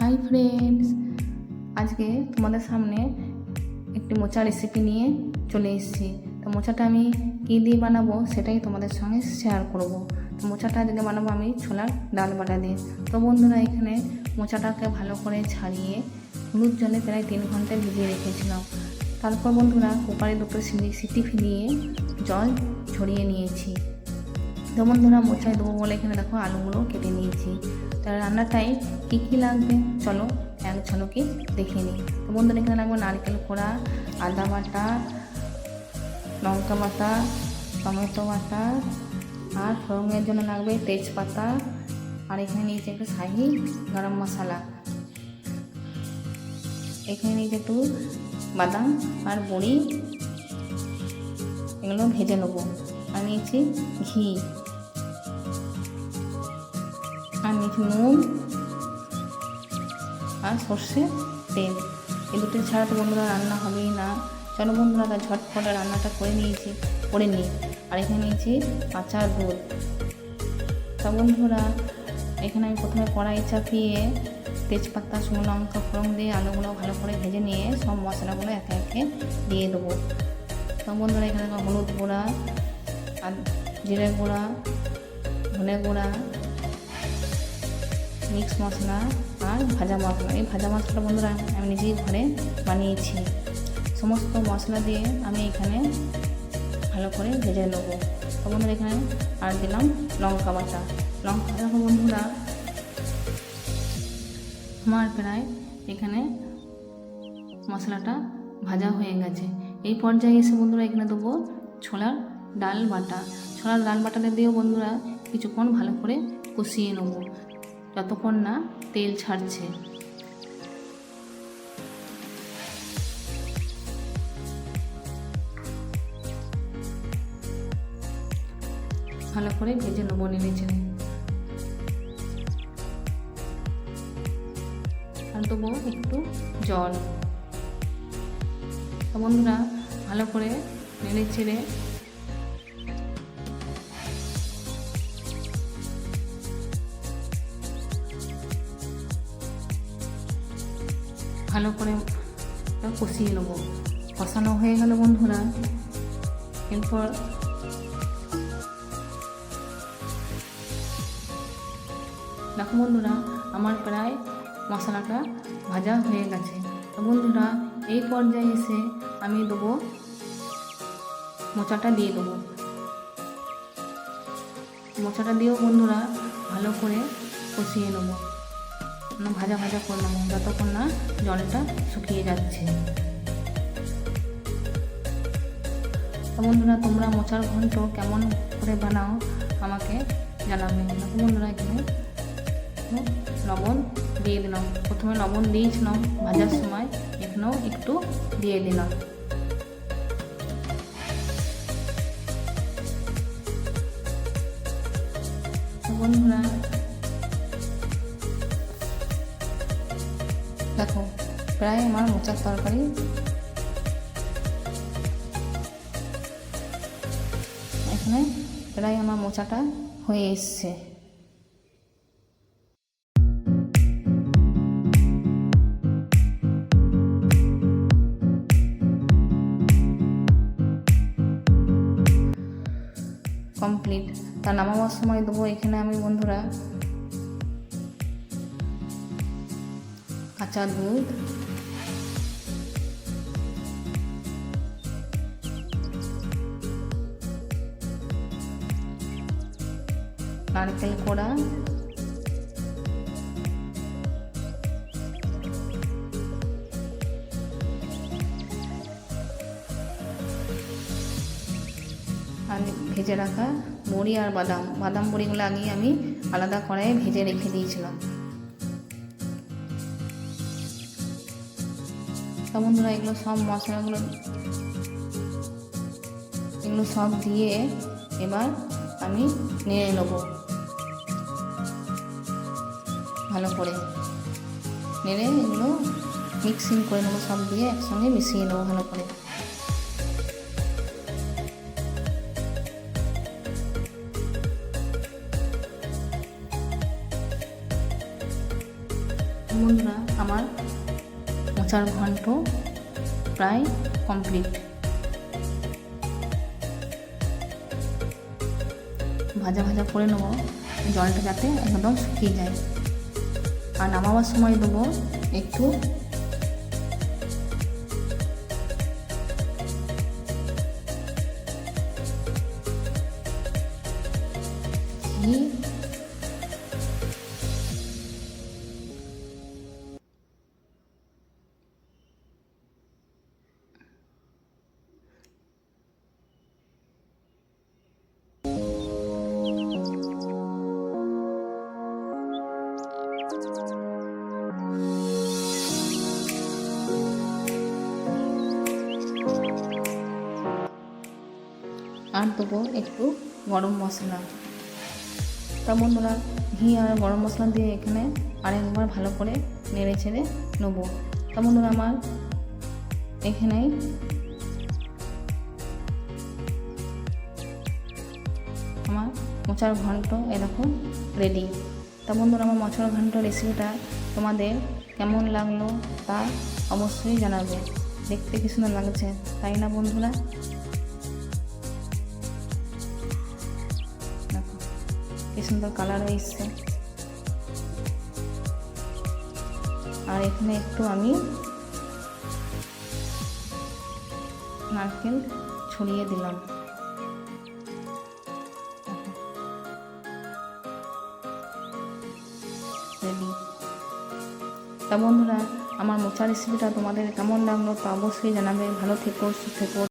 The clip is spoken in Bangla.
হাই ফ্রেন্ডস, আজকে তোমাদের সামনে একটি মোচা রেসিপি নিয়ে চলে এসেছি। তো মোচাটা আমি কী দিয়ে বানাবো সেটাই তোমাদের সঙ্গে শেয়ার করব। তো মোচাটা আজকে বানাবো আমি ছোলার ডাল বাটা দিয়ে। তো বন্ধুরা, এখানে মোচাটাকে ভালো করে ছাড়িয়ে হলুদ জলে প্রায় 3 ঘন্টা ভিজিয়ে রেখেছিলাম। তারপর বন্ধুরা কুকারে দুটো সিটি ফিরিয়ে জল ঝরিয়ে নিয়েছি। তো বন্ধুরা, মোচায় দেবো বলে এখানে দেখো আলুগুলো কেটে নিয়েছি। তার রান্নাটাই কী কী লাগবে চলো এক ঝলকে দেখে নিই। তো বন্ধুরা, এখানে লাগবে নারকেল কোড়া, আদা বাটা, লঙ্কা বাটা, টমেটো বাটা, আর ফোড়নের জন্য লাগবে তেজপাতা, আর এখানে নিয়েছি একটু শাহি গরম মশলা, এখানে নিয়েছি একটু বাদাম আর বড়ি, এগুলো ভেজে নেবো। আর নিয়েছি ঘি, আর নিয়েছি নুন আর সর্ষে তেল। এই দুটো ছাড়া তো বন্ধুরা রান্না হবেই না। চলো বন্ধুরা, তার ঝটপটে রান্নাটা করে নিই। আর এখানে নিয়েছি কাঁচা দুধ। তা বন্ধুরা, এখানে আমি প্রথমে কড়াই চাপিয়ে তেজপাতা, শুকনো লঙ্কা ফোড়ন দিয়ে আলুগুলো ভালো করে ভেজে নিয়ে সব মশলাগুলো একে একে দিয়ে দেবো। তো বন্ধুরা, এখানে হলুদ গুঁড়া আর জিরে গুঁড়া, ধনে গুঁড়া, মিক্স মশলা আর ভাজা মশলা। এই ভাজা মশলাটা বন্ধুরা আমি নিজেই ঘরে বানিয়েছি। সমস্ত মশলা দিয়ে আমি এখানে ভালো করে ভেজে নেবো। তো বন্ধুরা, এখানে আর দিলাম লঙ্কা বাটা। বন্ধুরা, আমার প্রায় এখানে মশলাটা ভাজা হয়ে গেছে। এই পর্যায়ে এসে বন্ধুরা এখানে দেবো ছোলার ডাল বাটা। ছোলার ডাল বাটাটা দিয়েও বন্ধুরা কিছুক্ষণ ভালো করে কষিয়ে নেবো যতক্ষণ না তেল ছাড়ছে। ভালো করে ভেজে নেবো নেড়ে চেড়ে। আর দেবো একটু জল। তো বন্ধুরা, ভালো করে নেড়ে চেড়ে ভালো করে কষিয়ে নেবো। কষানো হয়ে গেল বন্ধুরা, এরপর দেখো বন্ধুরা, আমার প্রায় মশলাটা ভাজা হয়ে গেছে। তো বন্ধুরা, এই পর্যায়ে এসে আমি দেবো মোচাটা দিয়ে দেবো। মোচাটা দিয়েও বন্ধুরা ভালো করে কষিয়ে নেবো, ভাজা ভাজা করে নেবো যতক্ষণ না জলটা শুকিয়ে যাচ্ছে। তো বন্ধুরা, তোমরা মোচার ঘন্ট কেমন করে বানাও আমাকে জানাবে। বন্ধুরা, এখানে লবণ দিয়ে দিলাম। প্রথমে লবণ দিয়েছিলাম ভাজার সময়, এখানেও একটু দিয়ে দিলাম। বন্ধুরা দেখো, প্রায় আমার মোচার তরকারি এখানে প্রায় আমার মোচাটা হয়ে এসছে। কমপ্লিট। তা নামাবার সময় দেবো এখানে আমি বন্ধুরা কাঁচা দুধ, নারকেল কোড়া, আর ভেজে রাখা বড়ি আর বাদাম বড়িগুলো আগে আমি আলাদা কড়াইয়ে ভেজে রেখে দিয়েছিলাম। তা বন্ধুরা, এগুলো সব মশলাগুলো সব দিয়ে এবার আমি নেড়ে নেবো। ভালো করে নেড়ে এগুলো মিক্সিং করে নেবো, সব দিয়ে একসঙ্গে মিশিয়ে নেবো ভালো করে। বন্ধুরা, আমার মোচার ঘন্ট প্রায় কমপ্লিট। ভাজা ভাজা করে নেবো, জলটা যাতে একদম শুকিয়ে যায়। আর নামাবার সময় দেবো একটু ঘি, আর দেবো একটু গরম মশলা। তা বন্ধুরা, ঘি আর গরম মশলা দিয়ে এখানে আরেকবার ভালো করে নেড়ে ছেড়ে নেবো। তা বন্ধুরা, আমার এখানেই আমার মোচার ঘন্ট এরকম রেডি। তা বন্ধুরা, আমার মোচার ঘন্ট রেসিপিটা তোমাদের কেমন লাগলো তা অবশ্যই জানাবে। দেখতে কি সুন্দর লাগছে, তাই না বন্ধুরা? দেখো কি সুন্দর কালার হয়েছে। আর এখানে একটু আমি নারকেল ছড়িয়ে দিলাম। রেডি। তা বন্ধুরা, আমার মোচা রেসিপিটা তোমাদের কেমন লাগলো তা অবশ্যই জানাবে। ভালো থেকো, সুস্থ থেকো।